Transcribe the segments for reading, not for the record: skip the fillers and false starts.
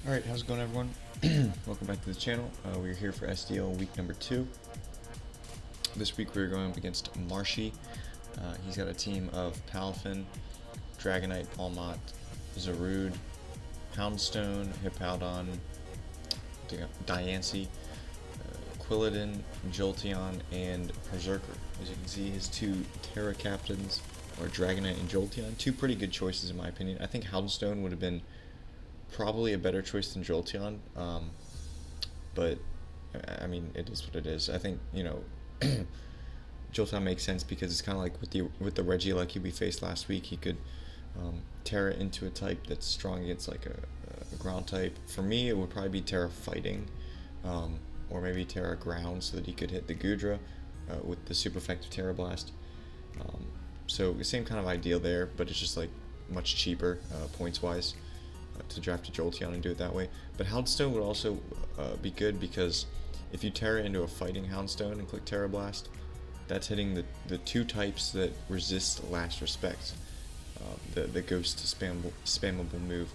Alright, how's it going, everyone? Welcome back to the channel. We're here for SDL week number 2. This week we're going up against Marshy. He's got a team of Palafin, Dragonite, Palmot, Zarude, Houndstone, Hippowdon, Diancie, Quilladin, Jolteon, and Berserker. As you can see, his two Terra captains are Dragonite and Jolteon. Two pretty good choices in my opinion. I think Houndstone would have been probably a better choice than Jolteon, but I mean, it is what it is. I think, you know, Jolteon makes sense because it's kind of like with the Regieleki we faced last week. He could Terra into a type that's strong against like a ground type. For me, it would probably be Terra Fighting, or maybe Terra Ground, so that he could hit the Goodra with the super effective Terra Blast. So the same kind of idea there, but it's just like much cheaper points wise to draft a Jolteon and do it that way. But Houndstone would also be good because if you Terra into a fighting Houndstone and click Terra Blast, that's hitting the two types that resist Last Respect, the Ghost spammable move,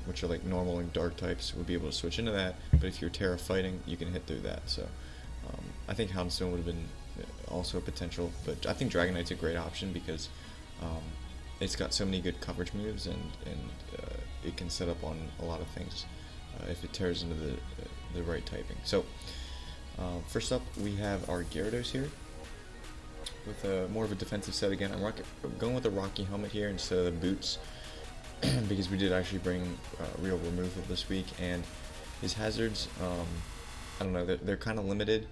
which are like normal and dark types, would be able to switch into that. But if you're Terra fighting, you can hit through that. So I think Houndstone would have been also a potential, but I think Dragonite's a great option because it's got so many good coverage moves, and it can set up on a lot of things if it tears into the right typing. So first up, we have our Gyarados here with more of a defensive set again. I'm going with the Rocky Helmet here instead of the boots because we did actually bring real removal this week, and his hazards, I don't know, they're kind of limited.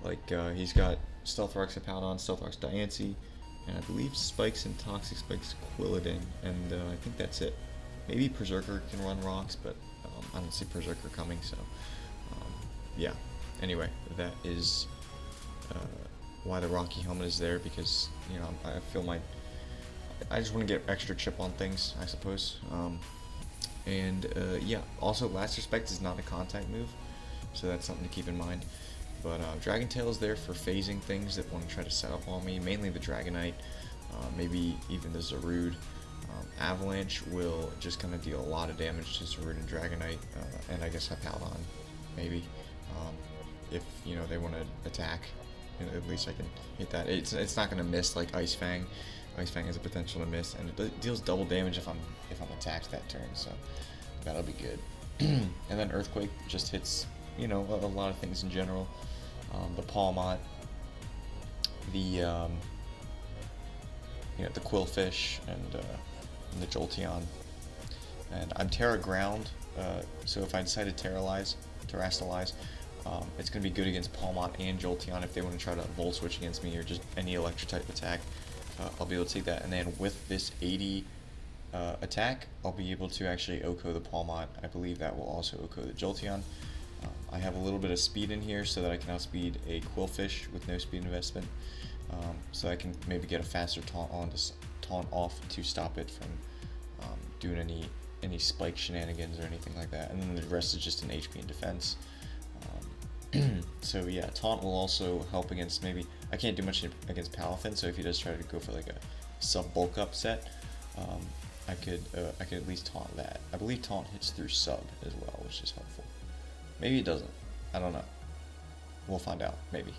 Like he's got Stealth Rocks Hippowdon, Stealth Rocks Diancie, and I believe Spikes and Toxic Spikes Quilladin, and I think that's it. Maybe Berserker can run rocks, but I don't see Berserker coming, so yeah. Anyway, that is why the Rocky Helmet is there, because, you know, I feel I just want to get extra chip on things, I suppose. Yeah, also Last Respect is not a contact move, so that's something to keep in mind. But Dragon Tail is there for phasing things that want to try to set up on me, mainly the Dragonite, maybe even the Zarude. Avalanche will just kind of deal a lot of damage to Zarude and Dragonite, and I guess Hippowdon, maybe. If, you know, they want to attack, you know, at least I can hit that. It's not going to miss like Ice Fang. Ice Fang has a potential to miss, and it deals double damage if I'm attacked that turn, so that'll be good. And then Earthquake just hits, you know, a lot of things in general. The Palmot, the you know, the Quillfish, and the Jolteon. And I'm Terra Ground, so if I decide to Terrastalize, it's going to be good against Palmot and Jolteon if they want to try to Volt Switch against me or just any Electric type attack. I'll be able to take that, and then with this 80 attack, I'll be able to actually OHKO the Palmot. I believe that will also OHKO the Jolteon. I have a little bit of speed in here so that I can outspeed a Quillfish with no speed investment, so I can maybe get a faster taunt off to stop it from doing any spike shenanigans or anything like that. And then the rest is just an HP and defense. So yeah, taunt will also help against, maybe I can't do much against Palafin, so if he does try to go for like a sub bulk up set, I could at least taunt that. I believe taunt hits through sub as well, which is helpful. Maybe it doesn't. I don't know. We'll find out. Maybe.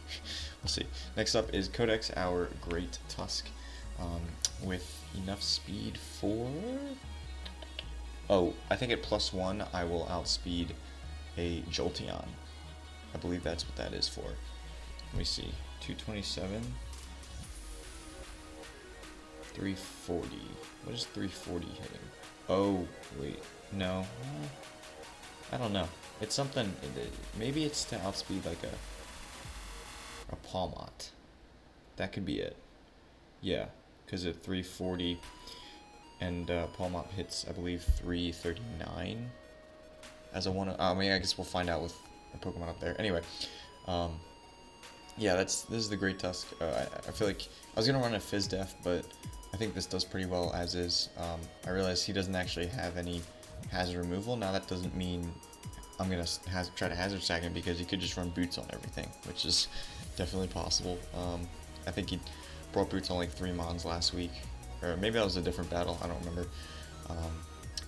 We'll see. Next up is Codex, our Great Tusk, with enough speed for... Oh, I think at +1 I will outspeed a Jolteon. I believe that's what that is for. Let me see. 227. 340. What is 340 hitting? Oh, wait. No. I don't know. It's something, maybe it's to outspeed like a Palmot. That could be it. Yeah, because at 340, and Palmot hits, I believe, 339. As I want to, I mean, I guess we'll find out with a Pokemon up there. Anyway, yeah, this is the Great Tusk. I feel like I was gonna run a Fizz Def, but I think this does pretty well as is. I realize he doesn't actually have any hazard removal. Now that doesn't mean I'm gonna try to hazard sack him, because he could just run boots on everything, which is definitely possible. I think he brought boots on like 3 mons last week, or maybe that was a different battle. I don't remember.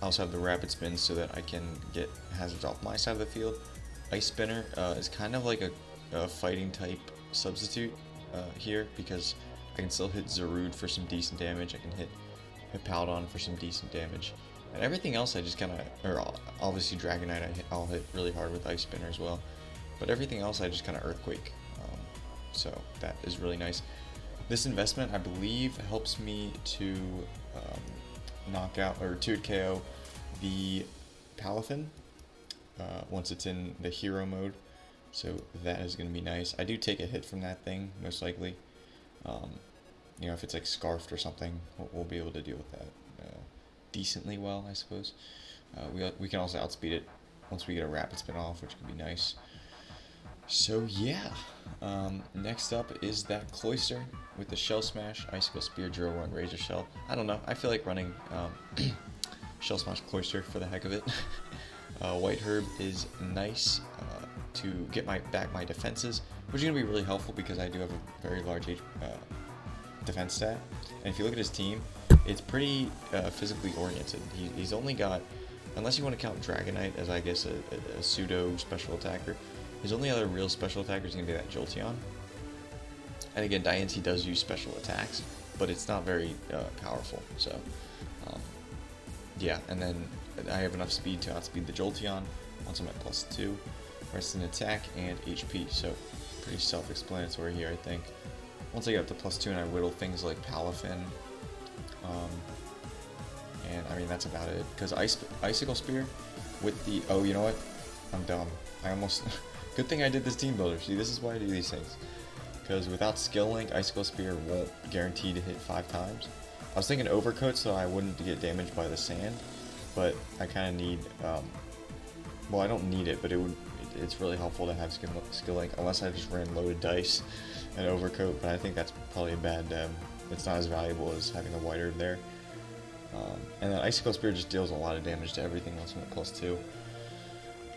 I also have the rapid spin so that I can get hazards off my side of the field. Ice Spinner is kind of like a fighting type substitute here, because I can still hit Zarude for some decent damage. I can hit Hippowdon for some decent damage. And everything else I just kind of, or obviously Dragonite I'll hit really hard with Ice Spinner as well. But everything else I just kind of Earthquake. So that is really nice. This investment, I believe, helps me to knock out, or 2-hit KO the Palafin once it's in the hero mode. So that is going to be nice. I do take a hit from that thing, most likely. You know, if it's like Scarfed or something, we'll be able to deal with that decently well, I suppose. We can also outspeed it once we get a rapid spin off, which can be nice. So yeah, next up is that Cloyster with the Shell Smash, Icicle Spear, Drill Run, Razor Shell. I don't know, I feel like running Shell Smash Cloyster for the heck of it. White Herb is nice to get back my defenses, which is going to be really helpful because I do have a very large defense stat. And if you look at his team, it's pretty physically oriented. He's only got, unless you want to count Dragonite as I guess a pseudo special attacker, his only other real special attacker is going to be that Jolteon. And again, Diancie does use special attacks, but it's not very powerful. So yeah, and then I have enough speed to outspeed the Jolteon once I'm at +2. Rest in attack and HP, so pretty self-explanatory here, I think. Once I get up to +2 and I whittle things like Palafin, and I mean that's about it. Because Icicle Spear with the, oh, you know what? I'm dumb. I almost, good thing I did this team builder. See, this is why I do these things. Because without Skill Link, Icicle Spear won't guarantee to hit 5 times. I was thinking Overcoat so I wouldn't get damaged by the sand, but I kind of need, well, I don't need it, but it's really helpful to have Skill Link, unless I just ran loaded dice and Overcoat, but I think that's probably a bad, it's not as valuable as having a White Herb there. And then Icicle Spear just deals a lot of damage to everything once I'm at +2.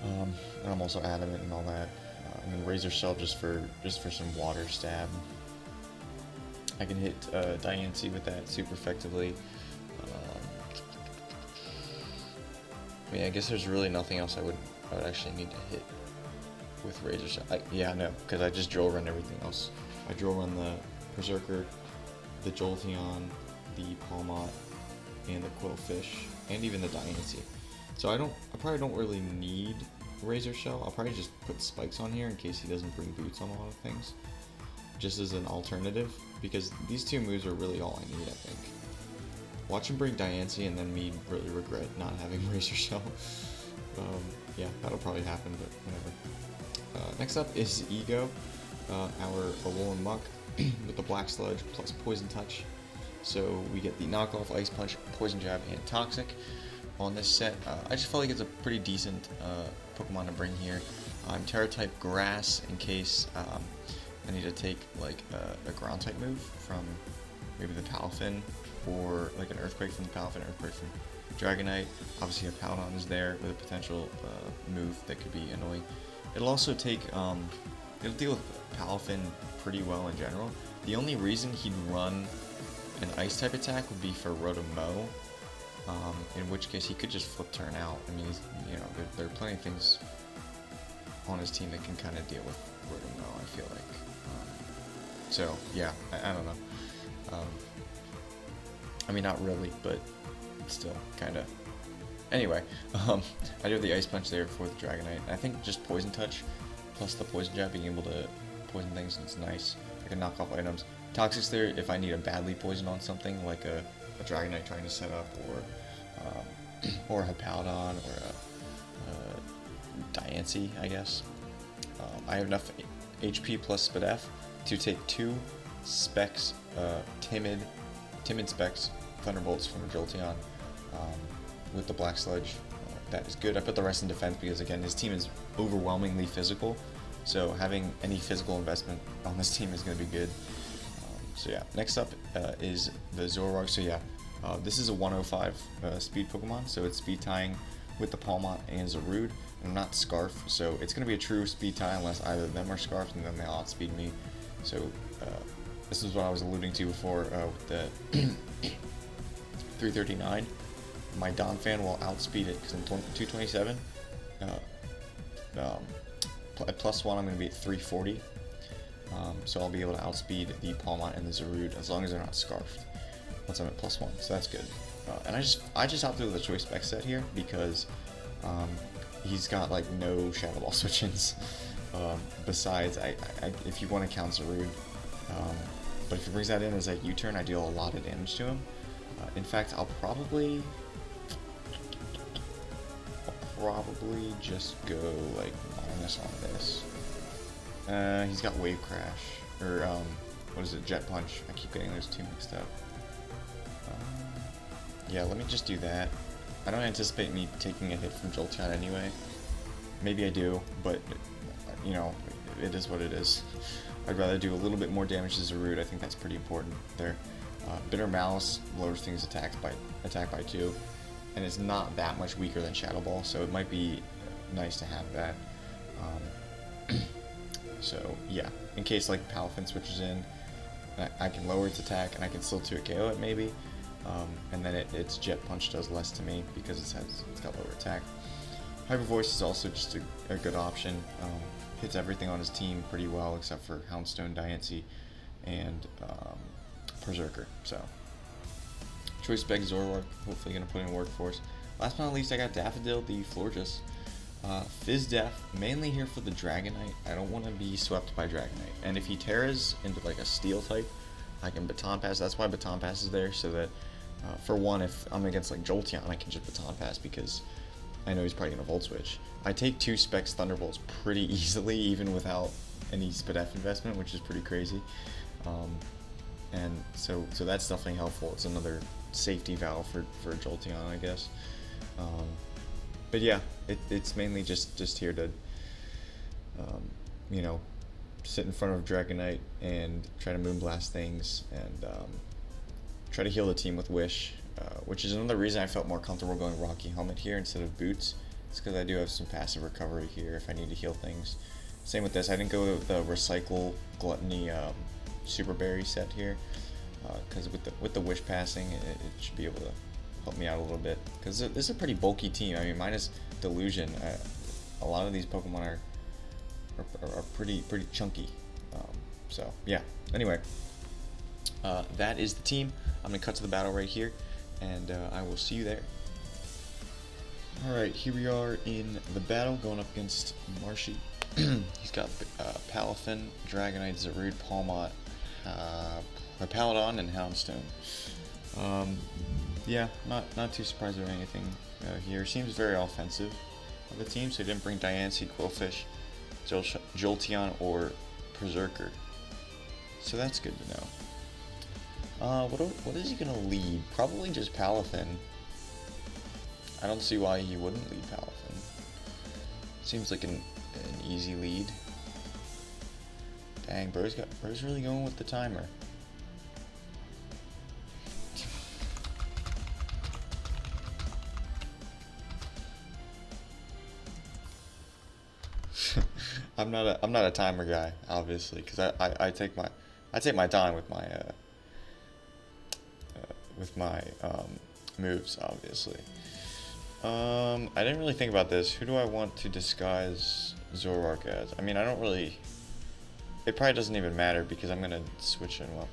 And I'm also adamant and all that. And then Razor Shell just for some water stab. I can hit Diancie with that super effectively. I mean, I guess there's really nothing else I would actually need to hit with Razor Shell. Yeah, no, because I just drill run everything else. I drill run the Berserker, the Jolteon, the Palmot, and the Quillfish, and even the Diancie. So I probably don't really need Razor Shell. I'll probably just put spikes on here in case he doesn't bring boots on a lot of things, just as an alternative, because these two moves are really all I need, I think. Watch him bring Diancie and then me really regret not having Razor Shell. Yeah, that'll probably happen, but whatever. Next up is Ego, our Alolan Muck with the Black Sludge plus Poison Touch. So we get the knockoff Ice Punch, Poison Jab, and Toxic on this set. I just felt like it's a pretty decent Pokemon to bring here. I'm Terra-type Grass in case I need to take like a Ground type move from maybe the Palafin, or like an Earthquake from the Palafin, Earthquake from Dragonite. Obviously, a Hippowdon is there with a potential move that could be annoying. It'll also take, it'll deal with Palafin pretty well in general. The only reason he'd run an Ice type attack would be for Rotom-Mow, in which case he could just flip turn out. I mean, you know, there are plenty of things on his team that can kind of deal with Rotom-Mow, I feel like. So yeah, I don't know. I mean, not really, but still, kind of. Anyway, I do have the Ice Punch there for the Dragonite. I think just Poison Touch plus the Poison Jab, being able to poison things, is nice. I can knock off items. Toxic's there if I need a badly poison on something, like a Dragonite trying to set up, or a Hippowdon, or a Diancie, I guess. I have enough HP plus Spadef to take 2 Specs, Timid Specs, Thunderbolts from Jolteon with the Black Sludge. That is good. I put the rest in defense because, again, his team is overwhelmingly physical, so having any physical investment on this team is going to be good. So yeah, next up is the Zoroark. So yeah, this is a 105 speed Pokemon, so it's speed tying with the Palmot and Zarude, and not Scarf, so it's going to be a true speed tie unless either of them are Scarfed, and then they'll outspeed me. So this is what I was alluding to before with the 339. my Don fan will outspeed it because I'm 227. At +1, I'm going to be at 340. So I'll be able to outspeed the Palmont and the Zarude as long as they're not scarfed once I'm at +1. So that's good. And I just opted with a choice spec set here because he's got like no Shadow Ball switch-ins. Besides, if you want to count Zarude, but if he brings that in as a U-turn, I deal a lot of damage to him. In fact, I'll probably just go like minus on this. He's got Wave Crash, or what is it, Jet Punch. I keep getting those two mixed up. Yeah, let me just do that. I don't anticipate me taking a hit from Jolteon anyway. Maybe I do, but you know, it is what it is. I'd rather do a little bit more damage to Zarude. I think that's pretty important there. Bitter Malice lowers things attack by 2, and it's not that much weaker than Shadow Ball, so it might be nice to have that. So yeah, in case like Palafin switches in, I can lower its attack and I can still 2-hit KO it maybe, and then its Jet Punch does less to me because it's got lower attack. Hyper Voice is also just a good option. Hits everything on his team pretty well except for Houndstone, Diancie, and Berserker. So choice spec Zoroark, hopefully gonna put in work for us. Last but not least, I got Daffodil, the Florges. Fizz Def, mainly here for the Dragonite. I don't want to be swept by Dragonite. And if he tears into like a Steel type, I can Baton Pass. That's why Baton Pass is there, so that for one, if I'm against like Jolteon, I can just Baton Pass because I know he's probably gonna Volt Switch. I take 2 Specs Thunderbolts pretty easily, even without any Spadef investment, which is pretty crazy. And so that's definitely helpful. It's another safety valve for Jolteon, I guess. But yeah, it's mainly just here to, you know, sit in front of Dragonite and try to Moonblast things and try to heal the team with Wish, which is another reason I felt more comfortable going Rocky Helmet here instead of Boots. It's because I do have some passive recovery here if I need to heal things. Same with this. I didn't go with the Recycle Gluttony Super Berry set here because with the Wish passing, it should be able to help me out a little bit, because this is a pretty bulky team. I mean, minus Delusion, a lot of these Pokemon are pretty chunky. So yeah. Anyway, that is the team. I'm gonna cut to the battle right here, and I will see you there. All right, here we are in the battle going up against Marshy. He's got Palafin, Dragonite, Zarude, Palmont, Paladon, and Houndstone. Yeah, not too surprised or anything here. Seems very offensive of the team, so he didn't bring Diancie, Quillfish, Jolteon, or Berserker. So that's good to know. What is he gonna lead? Probably just Palafin. I don't see why he wouldn't lead Palafin. Seems like an easy lead. Dang, Bro's really going with the timer. I'm not a timer guy, obviously, because I take my time with my moves, obviously. I didn't really think about this. Who do I want to disguise Zoroark as? I mean, I don't really. It probably doesn't even matter because I'm gonna switch him up.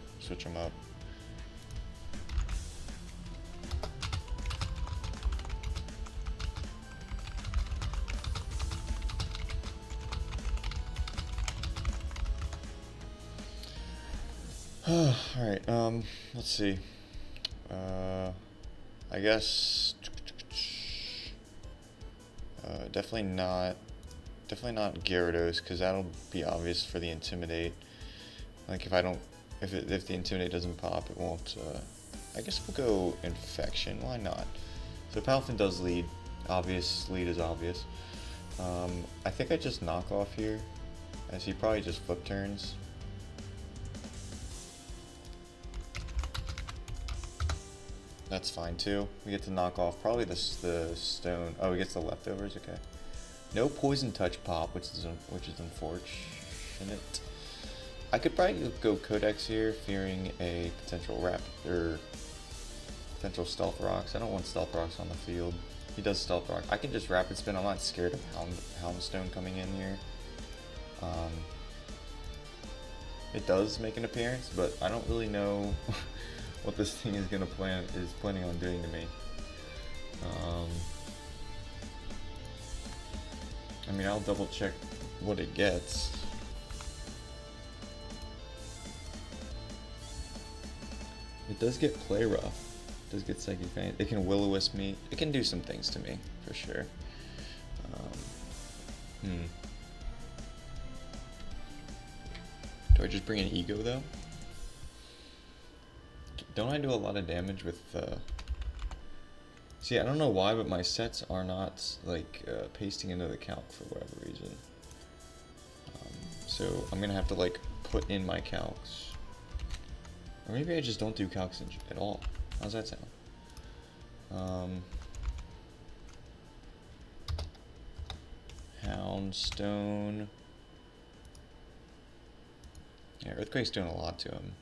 Alright, let's see. I guess definitely not Gyarados, because that'll be obvious for the Intimidate. Like if the Intimidate doesn't pop, it won't. I guess we'll go Infection. Why not? So Palafin does lead. Obvious lead is obvious. I think I just knock off here, as he probably just flip turns. That's fine too. We get to knock off probably the stone. Oh, he gets the leftovers. Okay. No Poison Touch pop, which is unfortunate. I could probably go Codex here, fearing a potential Potential stealth rocks. I don't want stealth rocks on the field. He does stealth rock. I can just rapid spin. I'm not scared of Houndstone coming in here. It does make an appearance, but I don't really know what this thing is planning on doing to me. I mean, I'll double check what it gets. It does get play rough. It does get psychic feint. It can will-o-wisp me. It can do some things to me for sure. Do I just bring an ego though? Don't I do a lot of damage with? See, I don't know why, but my sets are not like pasting into the calc for whatever reason. So I'm gonna have to like put in my calcs. Or maybe I just don't do calcs at all. How's that sound? Houndstone. Yeah, Earthquake's doing a lot to him.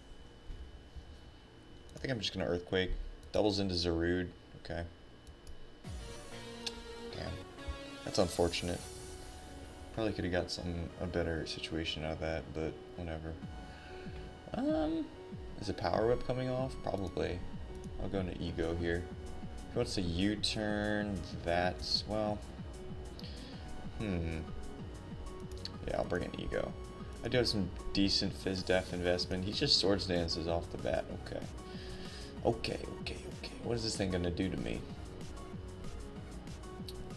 I think I'm just gonna Earthquake. Doubles into Zarude. Okay. Damn. That's unfortunate. Probably could have got a better situation out of that, but whatever. Is a Power Whip coming off? Probably. I'll go into Ego here. If he wants to U-turn, that's, well... Yeah, I'll bring an Ego. I do have some decent Fizz Def investment. He just Swords Dances off the bat. Okay. Okay. What is this thing gonna do to me?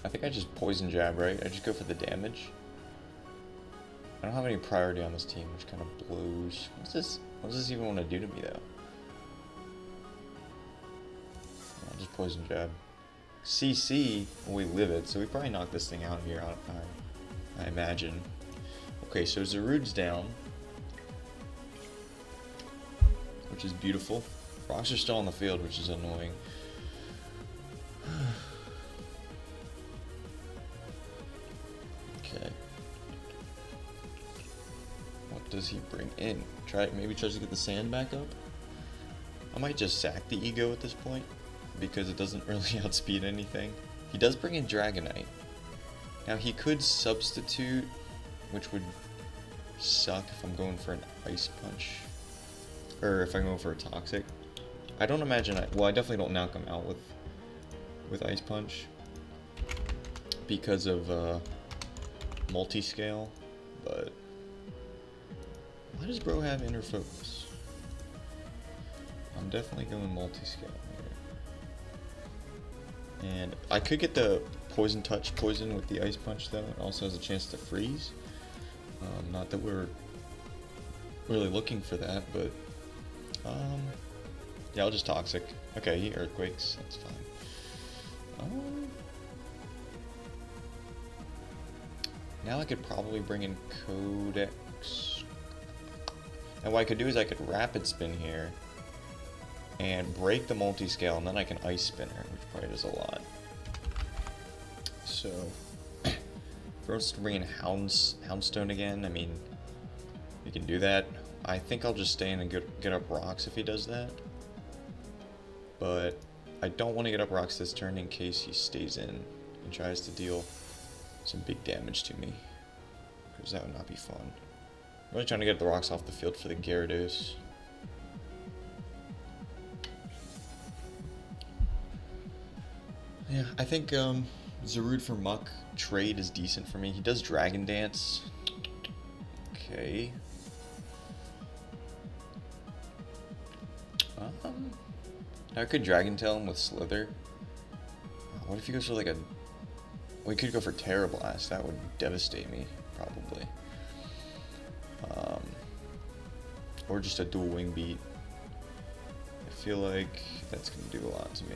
I think I just Poison Jab, right? I just go for the damage. I don't have any priority on this team, which kind of blows. What does this even want to do to me, though? I'll just Poison Jab. CC, well, we live it, so we probably knock this thing out here, I imagine. Okay, so Zarude's down, which is beautiful. Rocks are still on the field, which is annoying. Okay. What does he bring in? Maybe tries to get the sand back up? I might just sack the Ego at this point, because it doesn't really outspeed anything. He does bring in Dragonite. Now he could substitute, which would suck if I'm going for an Ice Punch. Or if I'm going for a Toxic. I don't imagine I definitely don't knock him out with Ice Punch. Because of multi-scale, but why does bro have Inner Focus? I'm definitely going multi-scale here. And I could get the Poison Touch poison with the Ice Punch though. It also has a chance to freeze. Not that we're really looking for that, but yeah, I'll just Toxic. Okay, he Earthquakes, that's fine. Now I could probably bring in Codex. And what I could do is I could Rapid Spin here and break the multi-scale, and then I can Ice Spinner, which probably does a lot. So, if we're supposed to bring in Houndstone again, I mean, we can do that. I think I'll just stay in and get up rocks if he does that. But I don't want to get up rocks this turn in case he stays in and tries to deal some big damage to me, because that would not be fun. I'm really trying to get the rocks off the field for the Gyarados. Yeah, I think Zarude for Muck trade is decent for me. He does Dragon Dance. Okay. I could Dragon Tail him with Slither. What if he goes for like a... We could go for Terra Blast. That would devastate me, probably. Or just a dual Wing Beat. I feel like that's going to do a lot to me.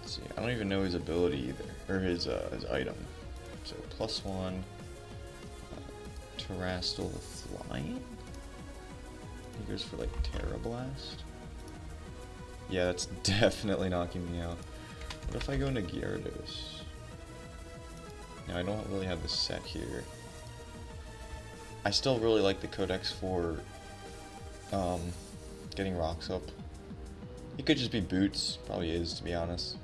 Let's see. I don't even know his ability either, or his item. So +1. Terrastal Flying? He goes for like Terra Blast. Yeah, that's definitely knocking me out. What if I go into Gyarados? Now, I don't really have the set here. I still really like the Codex for getting rocks up. It could just be boots. Probably is, to be honest.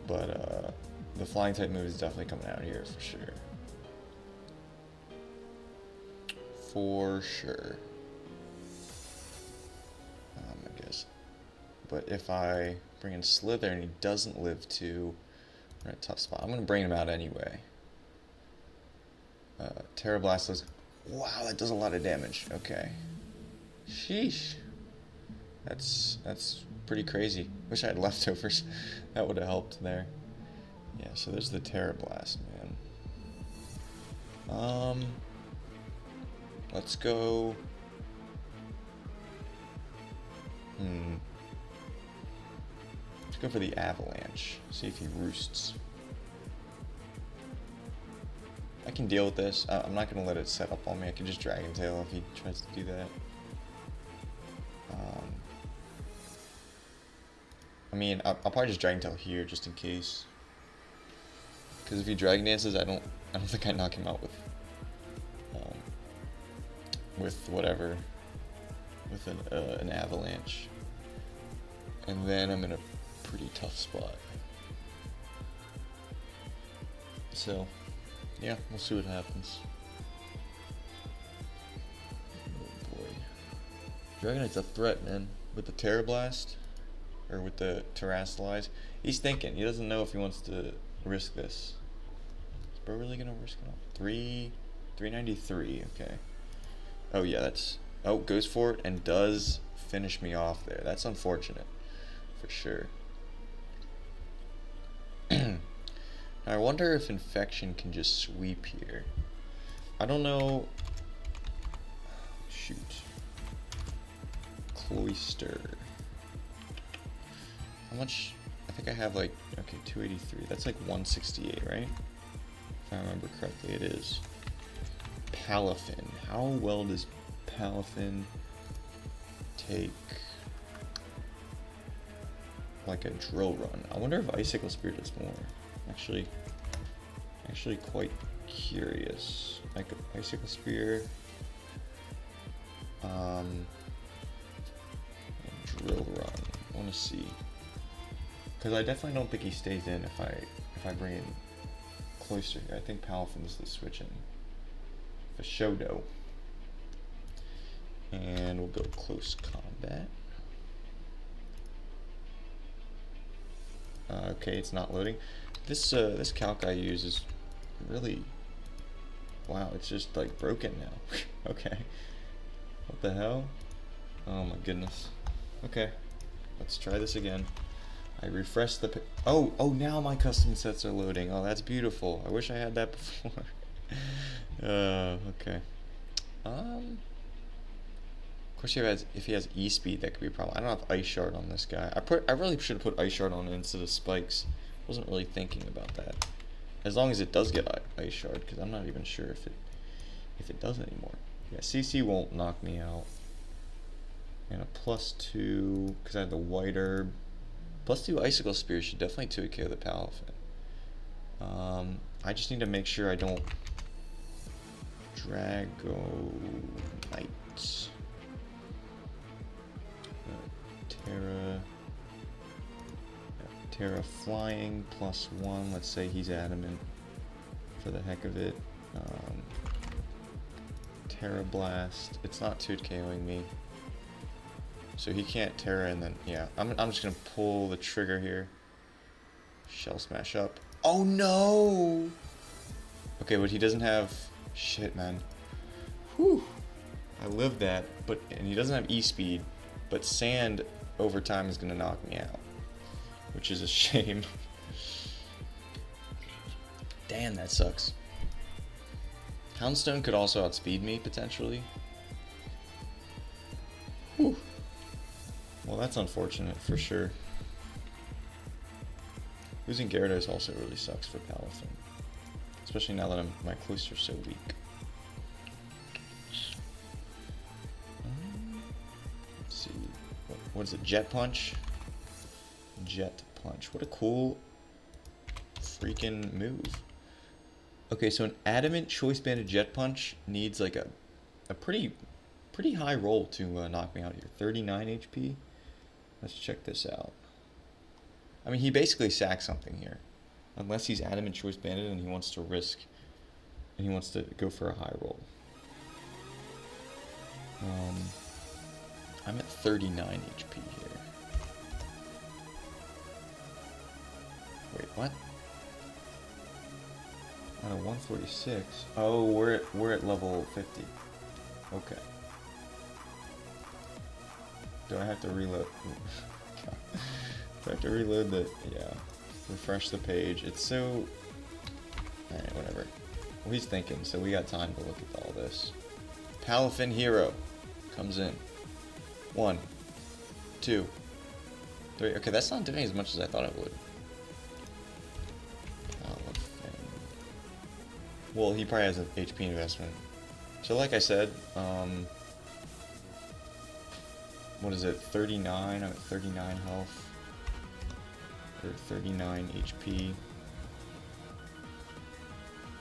But the flying type move is definitely coming out here for sure. For sure. I guess. But if I bring in Slither and he doesn't live 2, we're in a tough spot. I'm going to bring him out anyway. Terra Blast does... Wow, that does a lot of damage. Okay. Sheesh. That's pretty crazy. Wish I had leftovers. That would have helped there. Yeah, so there's the Terra Blast, man. Let's go... Let's go for the Avalanche. See if he roosts. I can deal with this. I'm not going to let it set up on me. I can just Dragon Tail if he tries to do that. I mean, I'll probably just Dragon Tail here just in case. Because if he Dragon Dances, I don't think I knock him out with whatever, with an Avalanche. And then I'm in a pretty tough spot. So, yeah, we'll see what happens. Oh boy. Dragonite's a threat, man. With the Terra Blast, or with the Terrasilize. He's thinking. He doesn't know if he wants to risk this. Is bro really gonna risk it all? 393, okay. Oh yeah, that's... Oh, goes for it and does finish me off there. That's unfortunate. For sure. I wonder if Infection can just sweep here. I don't know. Shoot. Cloister. How much? I think I have like, okay, 283. That's like 168, right? If I remember correctly, it is. Palafin. How well does Palafin take like a drill run? I wonder if Icicle Spear does more. Actually quite curious. Like Icicle Spear, drill run. I want to see, because I definitely don't think he stays in if I bring in Cloister here. I think Palafin is the switch in for Shodo, and we'll go close combat. Okay, it's not loading. This calc I use is really... Wow, it's just like broken now. Okay. What the hell? Oh my goodness. Okay. Let's try this again. I refresh the... Oh, now my custom sets are loading. Oh, that's beautiful. I wish I had that before. Okay. Of course, if he has E-Speed, that could be a problem. I don't have Ice Shard on this guy. I really should have put Ice Shard on it instead of Spikes. Wasn't really thinking about that. As long as it does get Ice Shard, because I'm not even sure if it does anymore. Yeah, CC won't knock me out. And a +2, because I have the White Herb. +2 Icicle Spear should definitely 2 KO the Palafin. I just need to make sure I don't Dragonite. Terra Flying +1. Let's say he's adamant for the heck of it. Terra Blast. It's not 2 KOing me, so he can't Terra. And then yeah, I'm just gonna pull the trigger here. Shell Smash up. Oh no! Okay, but he doesn't have shit, man. Whew. I lived that, and he doesn't have E-Speed, but Sand over time is gonna knock me out, which is a shame. Damn, that sucks. Houndstone could also outspeed me, potentially. Whew. Well, that's unfortunate, for sure. Losing Gyarados also really sucks for Palafin. Especially now that my Cloister's so weak. Let's see. What is it? Jet Punch? Jet Punch. What a cool freaking move. Okay, so an Adamant Choice Banded Jet Punch needs like a pretty high roll to knock me out here. 39 HP. Let's check this out. I mean, he basically sacks something here. Unless he's Adamant Choice Bandit and he wants to risk, and he wants to go for a high roll. I'm at 39 HP here. Wait, what? Out of 146. Oh, we're at level 50. Okay. Do I have to reload? Do I have to reload the? Yeah. Refresh the page. It's so. Alright, whatever. Well, he's thinking, so we got time to look at all this. Palafin Hero comes in. 1, 2, 3. Okay, that's not doing as much as I thought it would. Well, he probably has an HP investment. So like I said, what is it, 39? I'm at 39 health. Or 39 HP.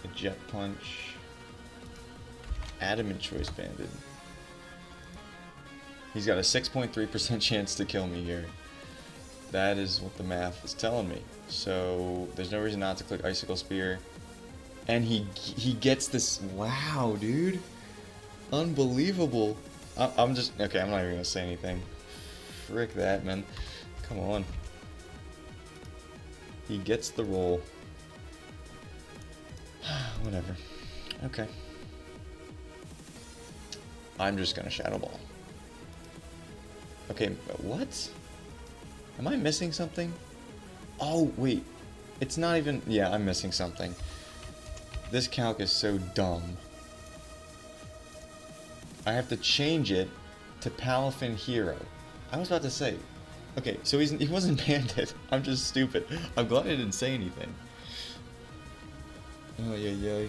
A Jet Punch. Adamant Choice Bandit. He's got a 6.3% chance to kill me here. That is what the math is telling me. So there's no reason not to click Icicle Spear. And he gets this. Wow, dude. Unbelievable. I'm just. Okay, I'm not even going to say anything. Frick that, man. Come on. He gets the roll. Whatever. Okay. I'm just going to Shadow Ball. Okay, what? Am I missing something? Oh, wait. It's not even... Yeah, I'm missing something. This calc is so dumb. I have to change it to Palafin Hero. I was about to say... Okay, so he wasn't Bandit. I'm just stupid. I'm glad I didn't say anything. Oh, yeah.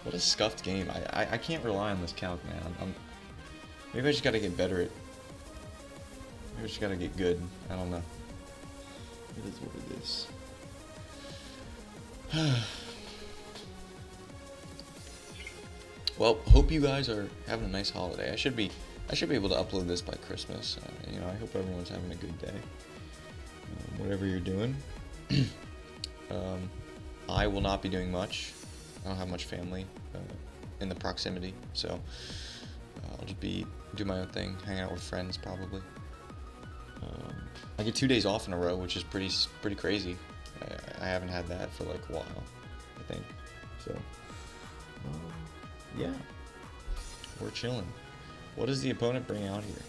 What a scuffed game. I can't rely on this calc, man. Maybe I just gotta get better at... Maybe I just gotta get good. I don't know. It is what it is. Well, hope you guys are having a nice holiday. I should be able to upload this by Christmas. You know, I hope everyone's having a good day. Whatever you're doing. I will not be doing much. I don't have much family in the proximity, so I'll just do my own thing, hang out with friends probably. I get 2 days off in a row, which is pretty crazy. I haven't had that for like a while, I think. So, yeah, we're chilling. What does the opponent bring out here?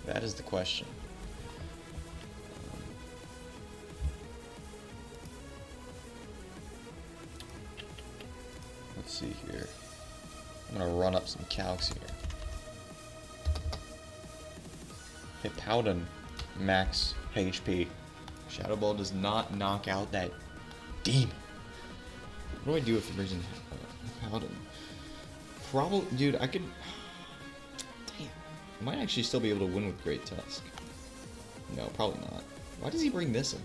That is the question. Let's see here. I'm gonna run up some calcs here. Hit Powden, max HP. Shadow Ball does not knock out that demon. What do I do if it brings in Powden? Probably, dude, I could... Damn. I might actually still be able to win with Great Tusk. No, probably not. Why does he bring this in?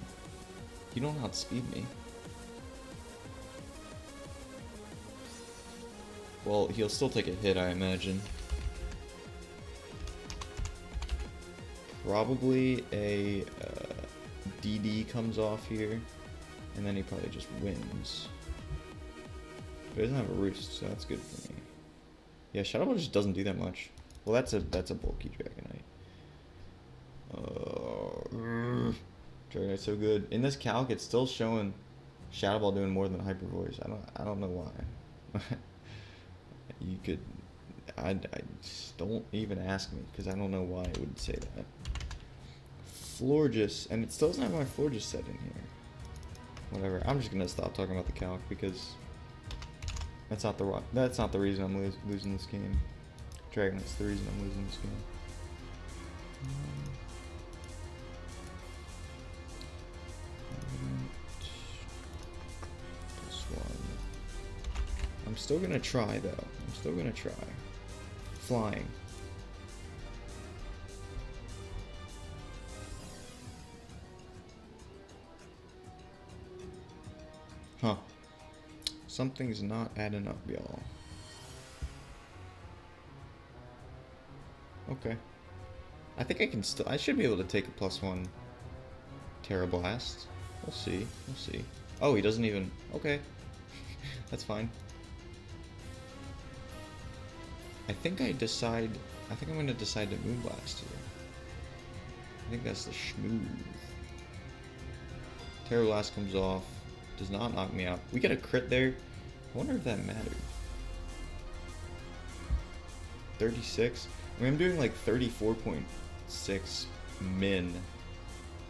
You don't outspeed me. Well, he'll still take a hit, I imagine. Probably a DD comes off here, and then he probably just wins. But he doesn't have a roost, so that's good for me. Yeah, Shadow Ball just doesn't do that much. Well, that's a bulky Dragonite. Dragonite's so good. In this calc, it's still showing Shadow Ball doing more than Hyper Voice. I don't know why. You could, I just don't even ask me, because I don't know why it would say that. Florges, and it still doesn't have my Florges set in here. Whatever, I'm just gonna stop talking about the calc, because that's not the reason I'm losing this game. Dragonite's the reason I'm losing this game. I'm still gonna try though. I'm still gonna try. Flying. Huh. Something's not adding up, y'all. Okay. I think I can still. I should be able to take a +1 Terra Blast. We'll see. We'll see. Oh, he doesn't even. Okay. That's fine. I think I'm going to decide to Moonblast here. I think that's the schmooth. Terra Blast comes off. Does not knock me out. We get a crit there. I wonder if that mattered. 36. I mean, I'm doing like 34.6 min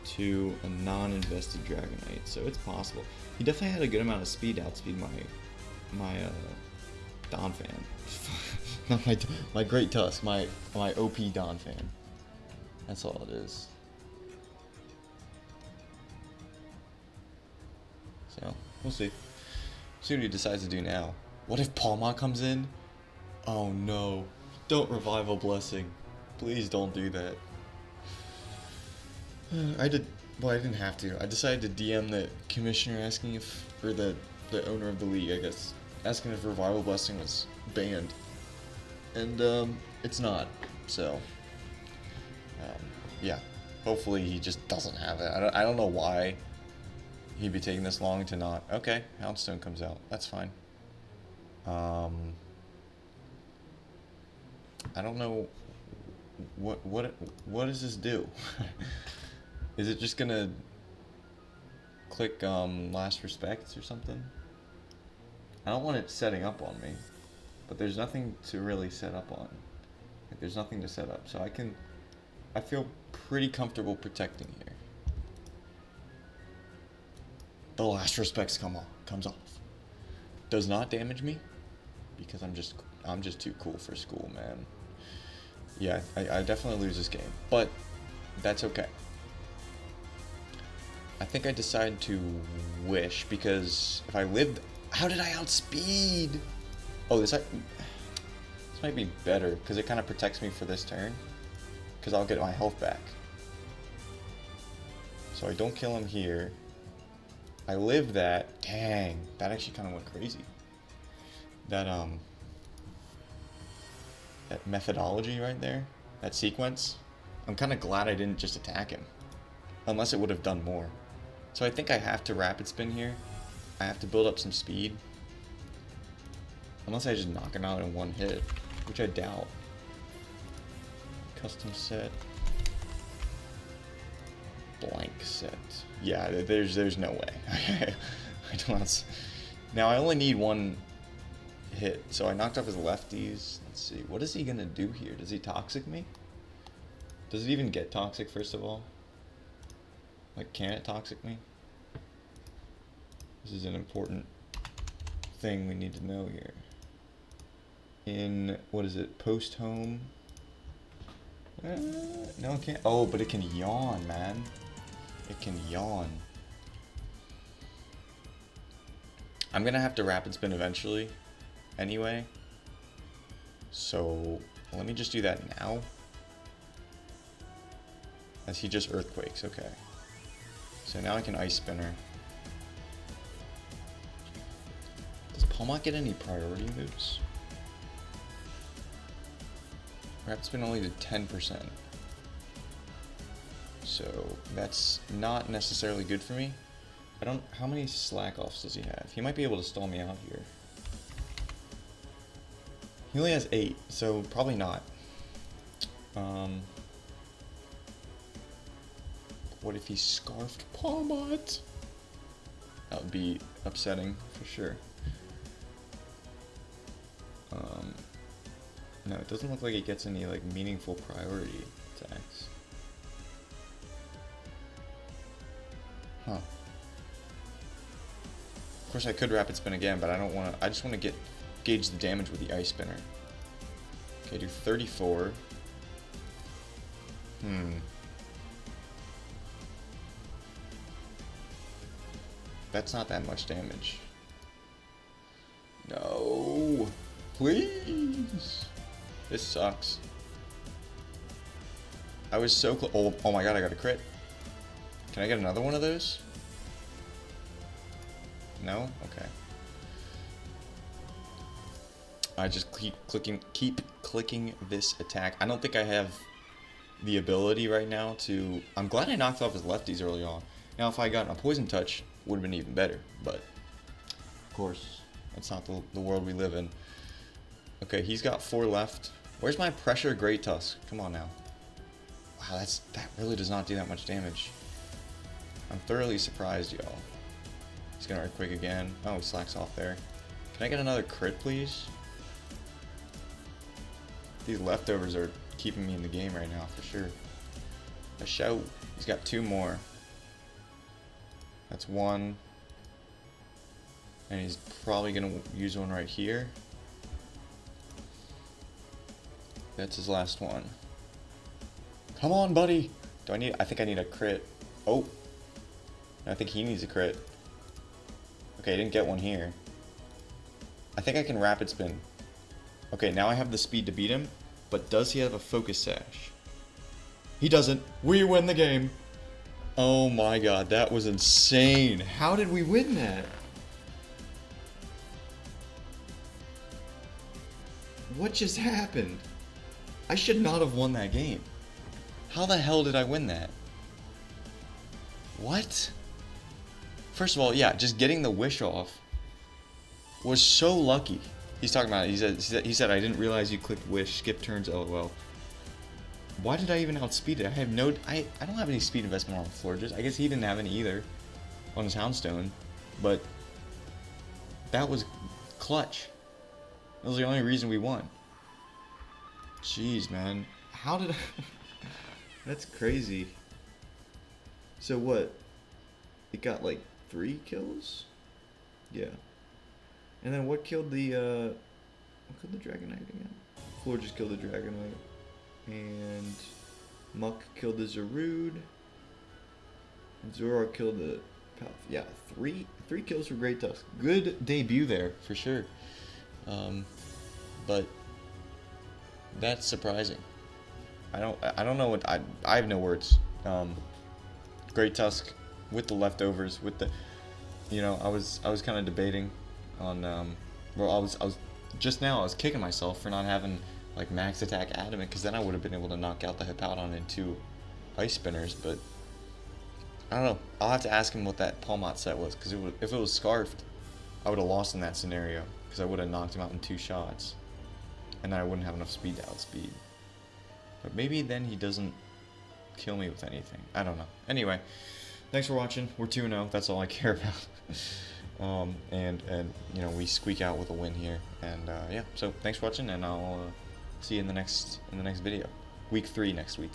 to a non-invested Dragonite, so it's possible. He definitely had a good amount of speed to outspeed my Donphan. Not my Great Tusk, my OP Donphan. That's all it is. So, we'll see. See what he decides to do now. What if Palmot comes in? Oh no. Don't Revival Blessing. Please don't do that. I didn't have to. I decided to DM the commissioner asking if, or the owner of the league, I guess, asking if Revival Blessing was banned. And, it's not. So, yeah. Hopefully he just doesn't have it. I don't know why he'd be taking this long to not. Okay, Houndstone comes out. That's fine. I don't know what does this do? Is it just gonna click last respects or something? I don't want it setting up on me, but there's nothing to really set up on. Like, there's nothing to set up, so I feel pretty comfortable protecting here. The last respects comes off. Does not damage me because I'm just too cool for school, man. Yeah, I definitely lose this game, but that's okay. I think I decided to wish because if I lived, how did I outspeed? Oh, this might be better because it kind of protects me for this turn because I'll get my health back. So I don't kill him here. I lived that. Dang, that actually kind of went crazy. That methodology right there, that sequence. I'm kind of glad I didn't just attack him, unless it would have done more. So I think I have to rapid spin here. I have to build up some speed, unless I just knock him out in one hit, which I doubt. Custom set. Blank set. Yeah, there's no way. I don't. Now I only need one hit, so I knocked off his lefties. Let's see, what is he gonna do here? Does he toxic me? Does it even get toxic, first of all? Like, can it toxic me? This is an important thing we need to know here. In, what is it, post home? No, it can't. Oh, but it can yawn, man. It can yawn. I'm gonna have to rapid spin eventually, anyway. So, let me just do that now. As he just earthquakes, okay. So now I can ice spinner. Does Palmot get any priority moves? Rapid spin only did 10%. So that's not necessarily good for me. How many slack offs does he have? He might be able to stall me out here. He only has 8, so probably not. What if he scarfed Palmot? That would be upsetting for sure. No, it doesn't look like it gets any like meaningful priority attacks. Huh. Of course I could rapid spin again, but I don't want to. I just want to gauge the damage with the ice spinner. Okay, do 34. That's not that much damage. No, please. This sucks. I was so close. Oh my god, I got a crit. Can I get another one of those? No? Okay. I just keep clicking this attack. I don't think I have the ability right now to... I'm glad I knocked off his lefties early on. Now, if I got a poison touch, would have been even better. But, of course, that's not the world we live in. Okay, he's got 4 left. Where's my pressure Great Tusk? Come on now. Wow, that really does not do that much damage. I'm thoroughly surprised, y'all. He's gonna Earthquake again. Oh, he slacks off there. Can I get another crit, please? These leftovers are keeping me in the game right now, for sure. A shout. He's got 2 more. That's 1. And he's probably gonna use one right here. That's his last one. Come on, buddy. I think I need a crit. Oh. I think he needs a crit. Okay, I didn't get one here. I think I can rapid spin. Okay, now I have the speed to beat him, but does he have a focus sash? He doesn't. We win the game. Oh my god, that was insane. How did we win that? What just happened? I should not have won that game. How the hell did I win that? What? First of all, yeah, just getting the wish off was so lucky. He's talking about it. He said I didn't realize you clicked wish, skip turns, lol. Why did I even outspeed it? I don't have any speed investment on Florges. I guess he didn't have any either on his Houndstone, but that was clutch. That was the only reason we won. Jeez, man. How did I... That's crazy. So what? It got like 3 kills? Yeah. And then what killed the Dragonite again? Floor just killed the Dragonite. And Muck killed the Zarude. And Zoroark killed the... Yeah, 3 kills for Great Tusk. Good debut there, for sure. But that's surprising. I don't know what... I have no words. Great Tusk with the leftovers, with the... You know, I was kind of debating on... well, I was just now I was kicking myself for not having like max attack adamant, because then I would have been able to knock out the Hippowdon in 2 ice spinners. But I don't know. I'll have to ask him what that Palmot set was, because if it was Scarfed, I would have lost in that scenario, because I would have knocked him out in 2 shots, and then I wouldn't have enough speed to outspeed. But maybe then he doesn't kill me with anything. I don't know. Anyway, thanks for watching. We're 2-0. That's all I care about. And you know, we squeak out with a win here. And yeah, so thanks for watching, and I'll see you in the next video. Week 3 next week.